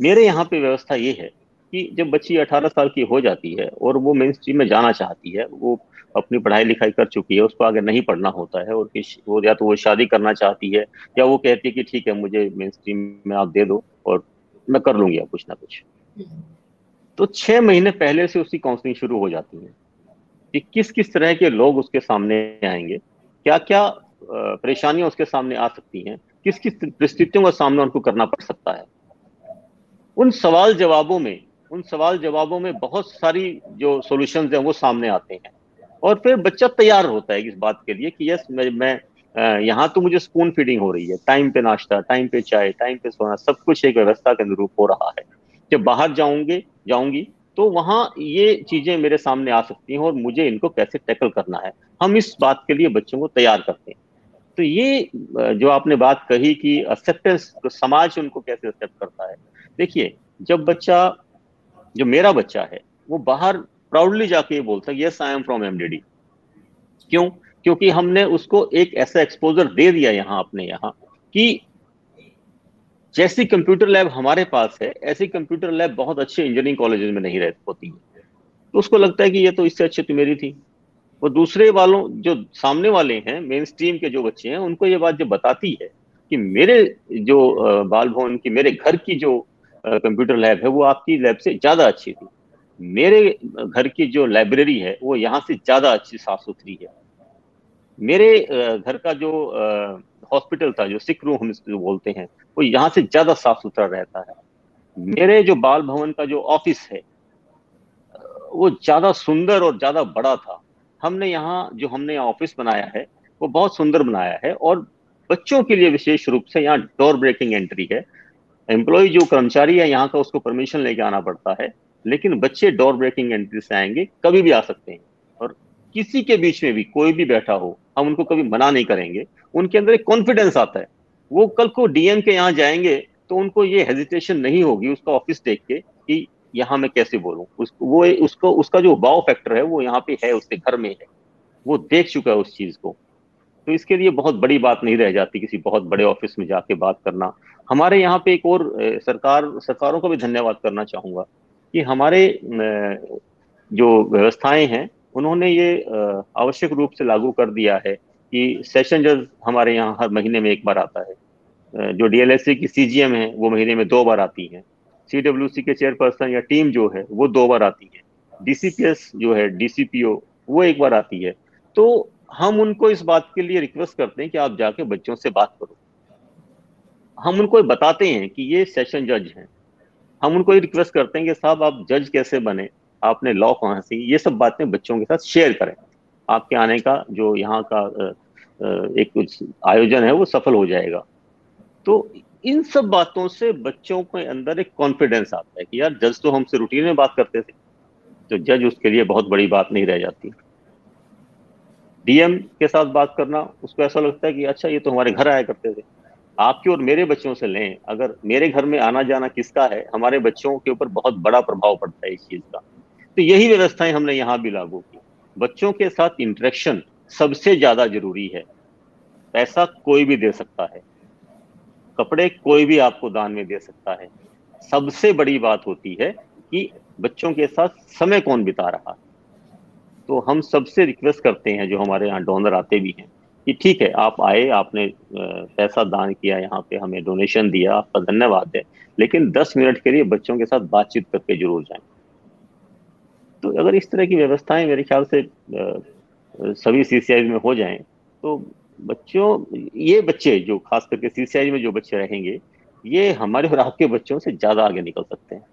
मेरे यहाँ पे व्यवस्था ये है कि जब बच्ची 18 साल की हो जाती है और वो मेन स्ट्रीम में जाना चाहती है, वो अपनी पढ़ाई लिखाई कर चुकी है, उसको आगे नहीं पढ़ना होता है, और वो या तो वो शादी करना चाहती है, या वो कहती है कि ठीक है मुझे मेन स्ट्रीम में आप दे दो और मैं कर लूंगी, कुछ ना कुछ। तो 6 महीने पहले से उसकी काउंसलिंग शुरू हो जाती है कि किस किस तरह के लोग उसके सामने आएंगे, क्या क्या परेशानियां उसके सामने आ सकती हैं, किस किस परिस्थितियों का सामना उनको करना पड़ सकता है। उन सवाल जवाबों में उन सवाल जवाबों में बहुत सारी जो सॉल्यूशंस हैं वो सामने आते हैं, और फिर बच्चा तैयार होता है इस बात के लिए कि यस मैं यहाँ तो मुझे स्पून फीडिंग हो रही है, टाइम पे नाश्ता, टाइम पे चाय, टाइम पे सोना, सब कुछ एक व्यवस्था के अनुरूप हो रहा है। जब बाहर जाऊंगी तो वहां ये चीजें मेरे सामने आ सकती हैं और मुझे इनको कैसे टैकल करना है, हम इस बात के लिए बच्चों को तैयार करते हैं। तो ये जो आपने बात कही कि एक्सेप्टेंस, तो समाज उनको कैसे एक्सेप्ट करता है। देखिए, जब बच्चा जो मेरा बच्चा है वो बाहर प्राउडली जाके ये बोलता है yes I am from MDD. क्यों? क्योंकि हमने उसको एक ऐसा एक्सपोजर दे दिया यहाँ, अपने यहाँ, कि जैसी कंप्यूटर लैब हमारे पास है ऐसी कंप्यूटर लैब बहुत अच्छे इंजीनियरिंग कॉलेजेस में नहीं रह होती है। तो उसको लगता है कि ये तो इससे अच्छी तो मेरी थी। वो दूसरे वालों, जो सामने वाले हैं, मेन स्ट्रीम के जो बच्चे हैं, उनको ये बात जब बताती है कि मेरे जो बाल भवन की, मेरे घर की जो कंप्यूटर लैब है वो आपकी लैब से ज्यादा अच्छी थी, मेरे घर की जो लाइब्रेरी है वो यहाँ से ज्यादा अच्छी साफ सुथरी है, मेरे घर का जो हॉस्पिटल था, जो सिक रूम जो बोलते हैं, वो यहाँ से ज्यादा साफ सुथरा रहता है, मेरे जो बाल भवन का जो ऑफिस है वो ज्यादा सुंदर और ज्यादा बड़ा था। हमने यहाँ ऑफिस बनाया है वो बहुत सुंदर बनाया है, और बच्चों के लिए विशेष रूप से यहाँ डोर ब्रेकिंग एंट्री है। एम्प्लॉय जो कर्मचारी है यहाँ का, उसको परमिशन लेके आना पड़ता है, लेकिन बच्चे डोर ब्रेकिंग एंट्री से आएंगे, कभी भी आ सकते हैं, और किसी के बीच में भी कोई भी बैठा हो हम उनको कभी मना नहीं करेंगे। उनके अंदर एक कॉन्फिडेंस आता है, वो कल को डीएम के यहाँ जाएंगे तो उनको ये हेजिटेशन नहीं होगी उसका ऑफिस देख के कि यहाँ मैं कैसे बोलूं, उसको उसका जो वाव फैक्टर है वो यहाँ पे है, उसके घर में है, वो देख चुका है उस चीज को। तो इसके लिए बहुत बड़ी बात नहीं रह जाती किसी बहुत बड़े ऑफिस में जाके बात करना। हमारे यहाँ पे एक और सरकारों का भी धन्यवाद करना चाहूंगा कि हमारे जो व्यवस्थाएं हैं उन्होंने ये आवश्यक रूप से लागू कर दिया है कि सेशन जज हमारे यहाँ हर महीने में एक बार आता है। जो डीएलएससी की सीजीएम है वो महीने में 2 बार आती है। सीडब्ल्यूसी के चेयरपर्सन या टीम जो है वो 2 बार आती है। डीसीपीएस जो है, डीसीपीओ, वो एक बार आती है। तो हम उनको इस बात के लिए रिक्वेस्ट करते हैं कि आप जाके बच्चों से बात करो। हम उनको बताते हैं कि ये सेशन जज हैं। हम उनको ये रिक्वेस्ट करते हैं कि साहब आप जज कैसे बने, आपने लॉ कहाँ से, ये सब बातें बच्चों के साथ शेयर करें। आपके आने का जो यहाँ का एक कुछ आयोजन है वो सफल हो जाएगा। तो इन सब बातों से बच्चों के अंदर एक कॉन्फिडेंस आता है कि यार जज तो हमसे रूटीन में बात करते थे, तो जज उसके लिए बहुत बड़ी बात नहीं रह जाती। डीएम के साथ बात करना, उसको ऐसा लगता है कि अच्छा ये तो हमारे घर आया करते थे। आपके और मेरे बच्चों से लें, अगर मेरे घर में आना जाना किसका है, हमारे बच्चों के ऊपर बहुत बड़ा प्रभाव पड़ता है इस चीज का। तो यही व्यवस्थाएं हमने यहाँ भी लागू की। बच्चों के साथ इंटरेक्शन सबसे ज्यादा जरूरी है। पैसा कोई भी दे सकता है, कपड़े कोई भी आपको दान में दे सकता है, सबसे बड़ी बात होती है कि बच्चों के साथ समय कौन बिता रहा है। तो हम सबसे रिक्वेस्ट करते हैं, जो हमारे यहाँ डोनर आते भी हैं, कि ठीक है आप आए, आपने पैसा दान किया, यहाँ पे हमें डोनेशन दिया, आपका धन्यवाद है, लेकिन 10 मिनट के लिए बच्चों के साथ बातचीत करके जरूर जाएं। तो अगर इस तरह की व्यवस्थाएं मेरे ख्याल से सभी सीसीआई में हो जाएं, तो ये बच्चे जो खास करके सीसीआई में जो बच्चे रहेंगे, ये हमारे और आपके बच्चों से ज्यादा आगे निकल सकते हैं।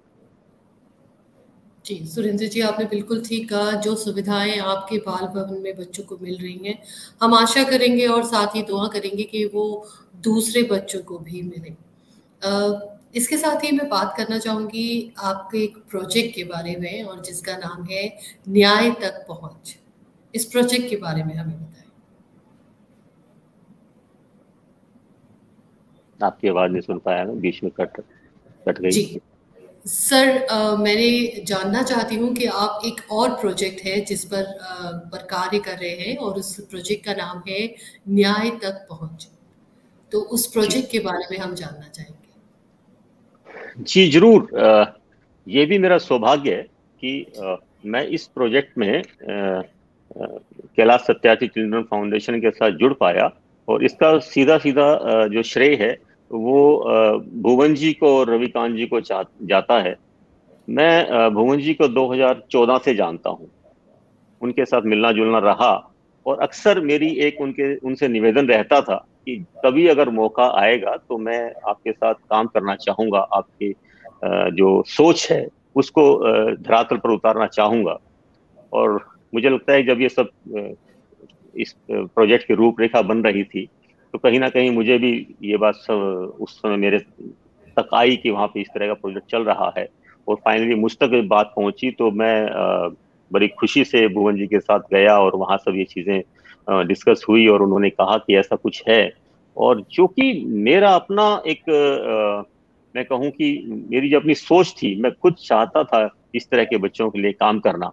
जी, सुरेंद्र जी आपने बिल्कुल ठीक कहा। जो सुविधाएं आपके बाल भवन में बच्चों को मिल रही हैं, हम आशा करेंगे और साथ ही दुआ करेंगे कि वो दूसरे बच्चों को भी मिले। इसके साथ ही मैं बात करना चाहूँगी आपके एक प्रोजेक्ट के बारे में, और जिसका नाम है न्याय तक पहुँच। इस प्रोजेक्ट के बारे में हमें बताएं।
आपकी आवाज नहीं सुन पाया, ना बीच में कट कट गई।
जी सर, मैंने जानना चाहती हूँ कि आप एक और प्रोजेक्ट है जिस पर कार्य कर रहे हैं, और उस प्रोजेक्ट का नाम है न्याय तक पहुँच। तो उस
जी,
प्रोजेक्ट के बारे में हम जानना चाहेंगे।
जी जरूर। ये भी मेरा सौभाग्य है कि मैं इस प्रोजेक्ट में कैलाश सत्यार्थी चिल्ड्रन फाउंडेशन के साथ जुड़ पाया। और इसका सीधा सीधा जो श्रेय है वो भुवन जी को और रविकांत जी को जाता है। मैं भुवन जी को 2014 से जानता हूँ, उनके साथ मिलना जुलना रहा। और अक्सर मेरी एक उनके उनसे निवेदन रहता था कि कभी अगर मौका आएगा तो मैं आपके साथ काम करना चाहूंगा, आपकी जो सोच है उसको धरातल पर उतारना चाहूंगा। और मुझे लगता है जब ये सब इस प्रोजेक्ट की रूपरेखा बन रही थी तो कहीं ना कहीं मुझे भी ये बात सब उस समय मेरे तक आई कि वहां पे इस तरह का प्रोजेक्ट चल रहा है। और फाइनली मुझ तक ये बात पहुंची तो मैं बड़ी खुशी से भुवन जी के साथ गया और वहां सब ये चीजें डिस्कस हुई और उन्होंने कहा कि ऐसा कुछ है। और जो कि मेरा अपना एक मैं कहूँ कि मेरी जो अपनी सोच थी, मैं खुद चाहता था इस तरह के बच्चों के लिए काम करना।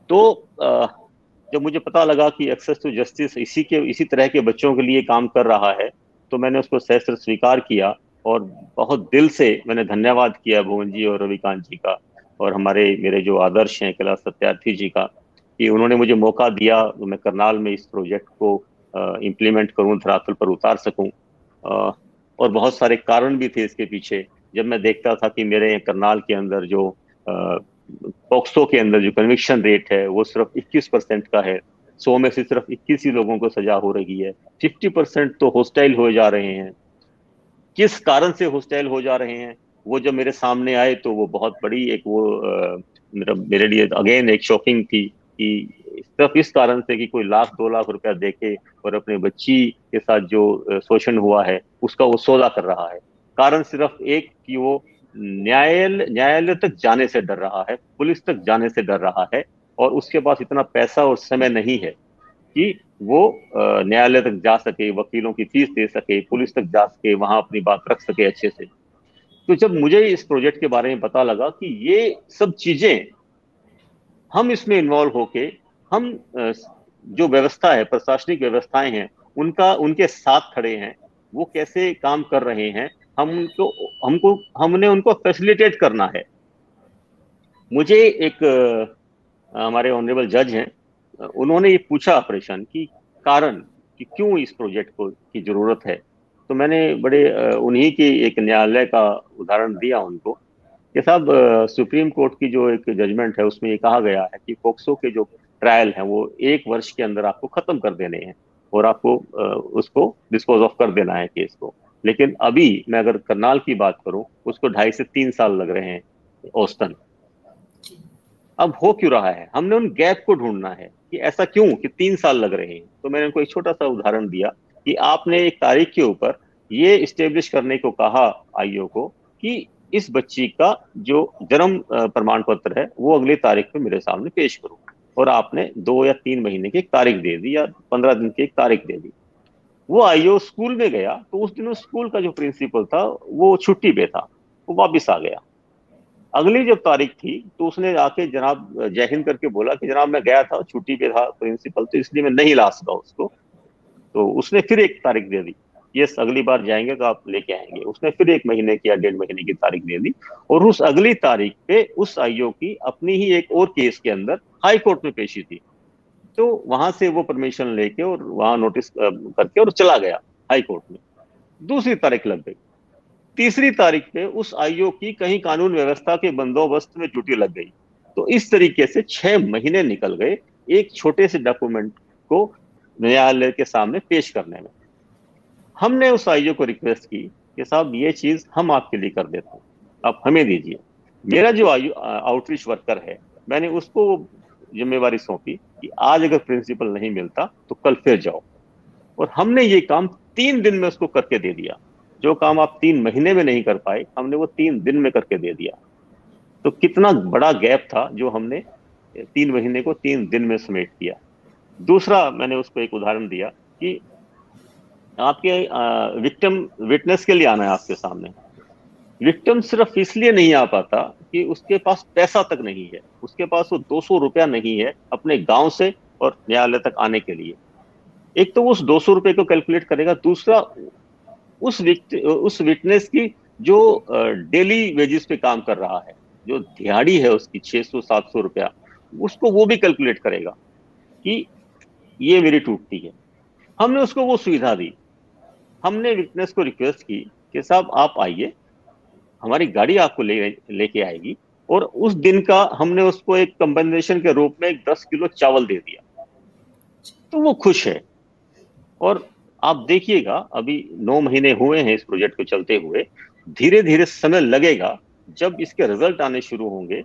तो जब मुझे पता लगा कि एक्सेस टू जस्टिस इसी तरह के बच्चों के लिए काम कर रहा है तो मैंने उसको सहर्ष स्वीकार किया। और बहुत दिल से मैंने धन्यवाद किया भुवन जी और रविकांत जी का और हमारे मेरे जो आदर्श हैं कैलाश सत्यार्थी जी का, कि उन्होंने मुझे मौका दिया तो मैं करनाल में इस प्रोजेक्ट को इम्प्लीमेंट करूं, धरातल पर उतार सकूं। और बहुत सारे कारण भी थे इसके पीछे। जब मैं देखता था कि मेरे करनाल के अंदर जो पॉक्सो के अंदर जो कन्विक्शन रेट है वो सिर्फ 21% का है, 100 में से सिर्फ 21 ही लोगों को सजा हो रही है, 50% तो हॉस्टाइल हो जा रहे हैं। किस कारण से हॉस्टाइल हो जा रहे हैं वो जब मेरे सामने आए तो वो बहुत बड़ी एक वो मेरे लिए अगेन एक शॉकिंग थी कि सिर्फ इस कारण से कि कोई 1 लाख 2 लाख रुपया देके और अपने बच्ची के साथ जो शोषण हुआ है उसका वो सौदा कर रहा है। कारण सिर्फ एक कि वो न्यायालय तक जाने से डर रहा है, पुलिस तक जाने से डर रहा है। और उसके पास इतना पैसा और समय नहीं है कि वो न्यायालय तक जा सके, वकीलों की फीस दे सके, पुलिस तक जा सके, वहां अपनी बात रख सके अच्छे से। तो जब मुझे इस प्रोजेक्ट के बारे में पता लगा कि ये सब चीजें हम इसमें इन्वॉल्व होके हम जो व्यवस्था है, प्रशासनिक व्यवस्थाएं हैं, उनका उनके साथ खड़े हैं, वो कैसे काम कर रहे हैं, हम उनको हमको हमने उनको फैसिलिटेट करना है। मुझे एक हमारे ऑनरेबल जज हैं, उन्होंने ये पूछा ऑपरेशन की कारण कि क्यों इस प्रोजेक्ट को की जरूरत है। तो मैंने बड़े उन्हीं की एक न्यायालय का उदाहरण दिया उनको कि साहब सुप्रीम कोर्ट की जो एक जजमेंट है उसमें ये कहा गया है कि पोक्सो के जो ट्रायल है वो 1 वर्ष के अंदर आपको खत्म कर देने हैं और आपको उसको डिस्पोज ऑफ कर देना है केस को। लेकिन अभी मैं अगर करनाल की बात करूं उसको 2.5 से 3 साल लग रहे हैं औसतन। अब हो क्यों रहा है, हमने उन गैप को ढूंढना है कि ऐसा क्यों कि 3 साल लग रहे हैं। तो मैंने उनको एक छोटा सा उदाहरण दिया कि आपने एक तारीख के ऊपर ये इस्टेब्लिश करने को कहा आईओ को कि इस बच्ची का जो जन्म प्रमाण पत्र है वो अगली तारीख पे मेरे सामने पेश करो। और आपने 2 या 3 महीने की एक तारीख दे दी या 15 दिन की एक तारीख दे दी। वो आईओ स्कूल में गया तो उस दिन उस स्कूल का जो प्रिंसिपल था वो छुट्टी पे था, वो वापिस आ गया। अगली जब तारीख थी तो उसने आके जनाब जय हिंद करके बोला कि जनाब मैं गया था, छुट्टी पे था प्रिंसिपल, तो इसलिए मैं नहीं ला सका उसको। तो उसने फिर एक तारीख दे दी, यस अगली बार जाएंगे तो आप लेके आएंगे। उसने फिर 1 महीने की या 1.5 महीने की तारीख दे दी। और उस अगली तारीख पे उस आईओ की अपनी ही एक और केस के अंदर हाई कोर्ट में पेशी थी। तो वहां से वो परमिशन लेके और वहां नोटिस करके और चला गया हाई कोर्ट में। दूसरी तारीख लग गई। तीसरी तारीख पे उस आईओ की कहीं कानून व्यवस्था के बंदोबस्त में ड्यूटी लग गई। तो इस तरीके से 6 महीने निकल गए एक छोटे से डॉक्यूमेंट को न्यायालय के सामने पेश करने में। हमने उस आईओ को रिक्वेस्ट की कि साहब ये चीज हम आपके लिए कर देते हैं, आप हमें दीजिए। मेरा जो आईओ आउटरीच वर्कर है मैंने उसको जिम्मेवारी सौंपी कि आज अगर प्रिंसिपल नहीं मिलता तो कल फिर जाओ। और हमने ये काम 3 दिन में उसको करके दे दिया। जो काम आप 3 महीने में नहीं कर पाए हमने वो 3 दिन में करके दे दिया। तो कितना बड़ा गैप था जो हमने 3 महीने को 3 दिन में समेट दिया। दूसरा मैंने उसको एक उदाहरण दिया कि आपके विक्टिम विटनेस के लिए आना है आपके सामने। विक्टिम सिर्फ इसलिए नहीं आ पाता कि उसके पास पैसा तक नहीं है, उसके पास वो 200 रुपया नहीं है अपने गांव से और न्यायालय तक आने के लिए। एक तो उस 200 रुपए को कैलकुलेट करेगा, दूसरा उस विटनेस की जो डेली वेजेस पे काम कर रहा है, जो दिहाड़ी है उसकी 600-700 रुपया, उसको वो भी कैलकुलेट करेगा कि ये मेरी टूटती है। हमने उसको वो सुविधा दी। हमने विटनेस को रिक्वेस्ट की कि साहब आप आइए, हमारी गाड़ी आपको लेके आएगी, और उस दिन का हमने उसको एक कंपनसेशन के रूप में 10 किलो चावल दे दिया, तो वो खुश है। और आप देखिएगा, अभी 9 महीने हुए हैं इस प्रोजेक्ट को चलते हुए, धीरे धीरे समय लगेगा, जब इसके रिजल्ट आने शुरू होंगे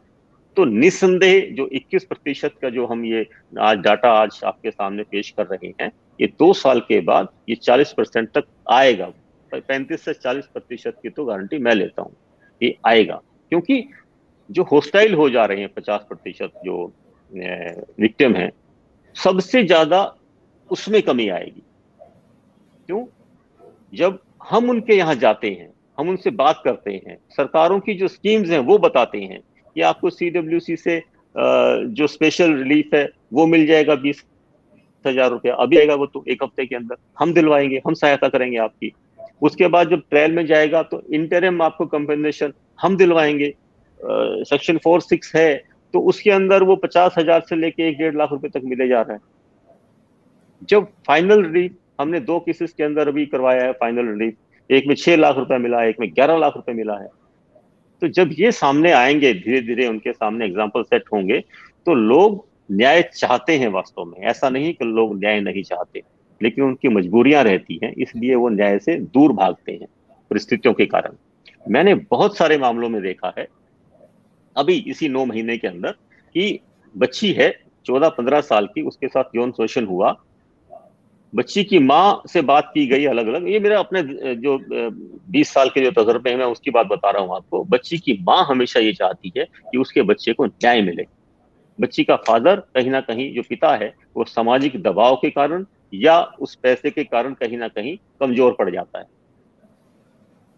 तो निस्संदेह जो 21% का जो हम ये आज डाटा आज आपके सामने पेश कर रहे हैं, ये 2 साल के बाद ये 40% तक आएगा। 35 से 40% की तो गारंटी मैं लेता हूँ ये आएगा, क्योंकि जो होस्टाइल हो जा रहे हैं 50% जो विक्टिम है, सबसे ज्यादा उसमें कमी आएगी। क्यों? जब हम उनके यहाँ जाते हैं, हम उनसे बात करते हैं, सरकारों की जो स्कीम्स हैं वो बताते हैं कि आपको CWC से जो स्पेशल रिलीफ है वो मिल जाएगा, 20,000 रुपया अभी आएगा, वो तो 1 हफ्ते के अंदर हम दिलवाएंगे, हम सहायता करेंगे आपकी। उसके बाद जब ट्रायल में जाएगा तो इंटरिम आपको कंपनसेशन हम दिलवाएंगे। सेक्शन 4(6) है, तो उसके अंदर वो 50,000 से लेके 1-1.5 लाख रुपए तक मिले जा रहे हैं। जब फाइनल रिलीफ हमने 2 केसेस के अंदर अभी करवाया है, फाइनल रिलीफ, एक में 6 लाख रुपए मिला है, एक में 11 लाख रुपए मिला है। तो जब ये सामने आएंगे, धीरे धीरे उनके सामने एग्जाम्पल सेट होंगे, तो लोग न्याय चाहते हैं वास्तव में। ऐसा नहीं कि लोग न्याय नहीं चाहते, लेकिन उनकी मजबूरियां रहती हैं, इसलिए वो न्याय से दूर भागते हैं परिस्थितियों के कारण। मैंने बहुत सारे मामलों में देखा है अभी इसी 9 महीने के अंदर कि बच्ची है 14-15 साल की, उसके साथ यौन शोषण हुआ, बच्ची की माँ से बात की गई अलग अलग, ये मेरा अपने जो 20 साल के जो तजर्बे हैं मैं उसकी बात बता रहा हूँ आपको। बच्ची की माँ हमेशा ये चाहती है कि उसके बच्चे को न्याय मिले। बच्ची का फादर कहीं ना कहीं, जो पिता है, वो सामाजिक दबाव के कारण या उस पैसे के कारण कहीं ना कहीं कमजोर पड़ जाता है।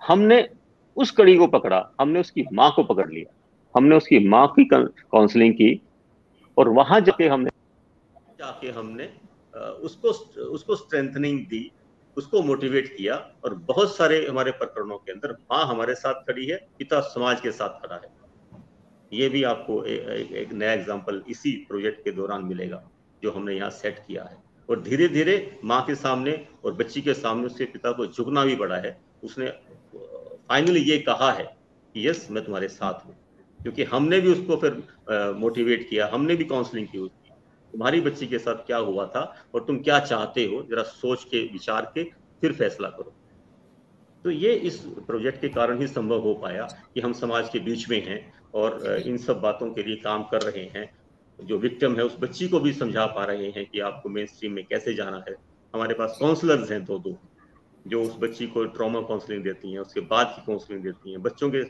हमने उस कड़ी को पकड़ा, हमने उसकी माँ को पकड़ लिया, हमने उसकी माँ की काउंसलिंग की, और वहां जाके हमने उसको उसको स्ट्रेंथनिंग दी, उसको मोटिवेट किया। और बहुत सारे हमारे प्रकरणों के अंदर माँ हमारे साथ खड़ी है, पिता समाज के साथ खड़ा है। ये भी आपको एक नया एग्जांपल इसी प्रोजेक्ट के दौरान मिलेगा जो हमने यहाँ सेट किया है। और धीरे धीरे माँ के सामने और बच्ची के सामने उसके पिता को झुकना भी पड़ा है। उसने फाइनली ये कहा है कि यस, मैं तुम्हारे साथ हूँ, क्योंकि हमने भी उसको फिर मोटिवेट किया, हमने भी काउंसलिंग की उसकी, तुम्हारी बच्ची के साथ क्या हुआ था और तुम क्या चाहते हो, जरा सोच के विचार के फिर फैसला करो। तो ये इस प्रोजेक्ट के कारण ही संभव हो पाया कि हम समाज के बीच में हैं और इन सब बातों के लिए काम कर रहे हैं। जो विक्टिम है उस बच्ची को भी समझा पा रहे हैं कि आपको मेन स्ट्रीम में कैसे जाना है। हमारे पास काउंसलर्स हैं दो जो उस बच्ची को ट्रॉमा काउंसलिंग देती हैं, उसके बाद की काउंसलिंग देती हैं। बच्चों के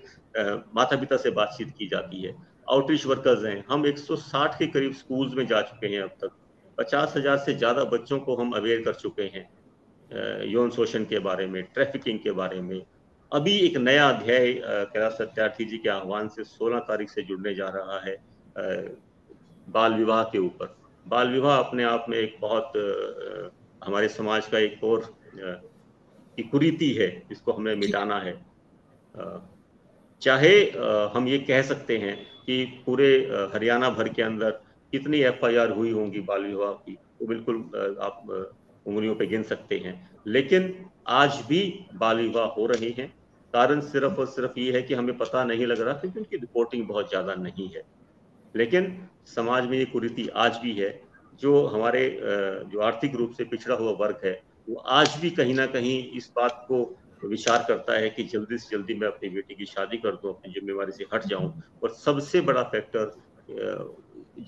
माता पिता से बातचीत की जाती है। आउटरीच वर्कर्स हैं, हम 160 के करीब स्कूल्स में जा चुके हैं। अब तक 50,000 से ज्यादा बच्चों को हम अवेयर कर चुके हैं यौन शोषण के बारे में, ट्रैफिकिंग के बारे में। अभी एक नया अध्याय कैलाश सत्यार्थी जी के आह्वान से 16 तारीख से जुड़ने जा रहा है बाल विवाह के ऊपर। बाल विवाह अपने आप में एक बहुत हमारे समाज का एक और की कुरीति है, जिसको हमें मिटाना है। चाहे हम ये कह सकते हैं कि पूरे हरियाणा भर के अंदर कितनी FIR हुई होंगी बाल विवाह की, तो बिल्कुल आप उंगलियों पे गिन सकते हैं। लेकिन आज भी बाल विवाह हो रहे हैं। कारण सिर्फ और सिर्फ ये है कि हमें पता नहीं लग रहा, क्योंकि उनकी रिपोर्टिंग बहुत ज्यादा नहीं है। लेकिन समाज में ये कुरीति आज भी है। जो हमारे जो आर्थिक रूप से पिछड़ा हुआ वर्ग है, वो आज भी कहीं ना कहीं इस बात को विचार करता है कि जल्दी से जल्दी मैं अपनी बेटी की शादी कर दूं, अपनी जिम्मेवारी से हट जाऊं। और सबसे बड़ा फैक्टर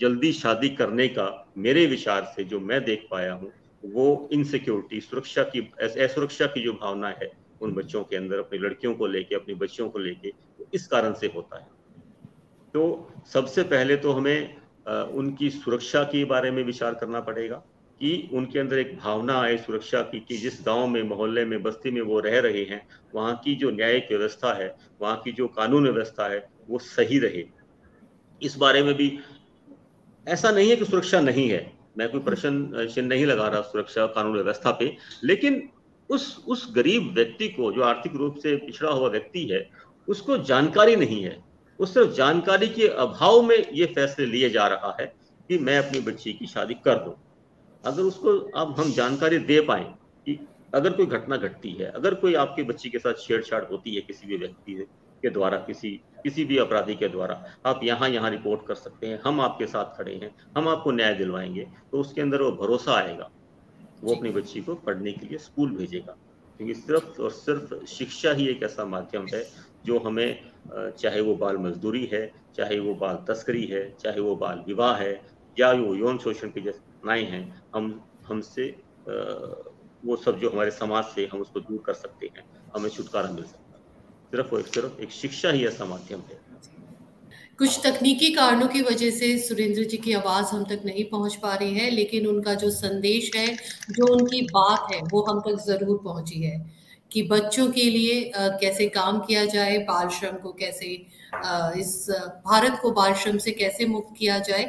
जल्दी शादी करने का मेरे विचार से जो मैं देख पाया हूं, वो इनसिक्योरिटी, सुरक्षा की, असुरक्षा की जो भावना है उन बच्चों के अंदर, अपनी लड़कियों को लेके, अपनी बच्चियों को लेके, इस कारण से होता है। तो सबसे पहले तो हमें उनकी सुरक्षा के बारे में विचार करना पड़ेगा कि उनके अंदर एक भावना आए सुरक्षा की, कि जिस गांव में, मोहल्ले में, बस्ती में वो रह रहे हैं, वहाँ की जो न्यायिक व्यवस्था है, वहाँ की जो कानून व्यवस्था है, वो सही रहे। इस बारे में भी ऐसा नहीं है कि सुरक्षा नहीं है, मैं कोई प्रश्न चिन्ह नहीं लगा रहा सुरक्षा कानून व्यवस्था पे, लेकिन उस गरीब व्यक्ति को, जो आर्थिक रूप से पिछड़ा हुआ व्यक्ति है, उसको जानकारी नहीं है। उस सिर्फ जानकारी के अभाव में ये फैसले लिए जा रहा है कि मैं अपनी बच्ची की शादी कर दूं। अगर उसको अब हम जानकारी दे पाए कि अगर कोई घटना घटती है, अगर कोई आपकी बच्ची के साथ छेड़छाड़ होती है किसी भी व्यक्ति के द्वारा, किसी भी अपराधी के द्वारा, आप यहाँ रिपोर्ट कर सकते हैं, हम आपके साथ खड़े हैं, हम आपको न्याय दिलवाएंगे, तो उसके अंदर वो भरोसा आएगा, वो अपनी बच्ची को पढ़ने के लिए स्कूल भेजेगा। क्योंकि सिर्फ और सिर्फ शिक्षा ही एक ऐसा माध्यम है जो हमें, चाहे वो बाल मजदूरी है, चाहे वो बाल तस्करी है, चाहे वो बाल विवाह है, या वो यौन शोषण की जैसे घटनाएं हैं, हमसे वो सब जो हमारे समाज से, हम उसको दूर कर सकते हैं, हमें छुटकारा मिल सकता है। सिर्फ एक शिक्षा ही ऐसा माध्यम है।
कुछ तकनीकी कारणों की वजह से सुरेंद्र जी की आवाज हम तक नहीं पहुंच पा रही है, लेकिन उनका जो संदेश है, जो उनकी बात है, वो हम तक जरूर पहुंची है कि बच्चों के लिए कैसे काम किया जाए, बाल श्रम को कैसे, इस भारत को बाल श्रम से कैसे मुक्त किया जाए।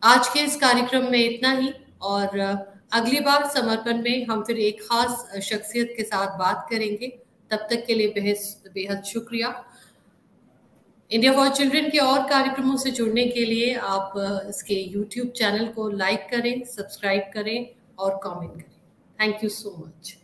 आज के इस कार्यक्रम में इतना ही, और अगली बार समर्पण में हम फिर एक खास शख्सियत के साथ बात करेंगे। तब तक के लिए बेहद बेहद शुक्रिया। इंडिया फॉर चिल्ड्रन के और कार्यक्रमों से जुड़ने के लिए आप इसके YouTube चैनल को लाइक करें, सब्सक्राइब करें और कमेंट करें। Thank you so much.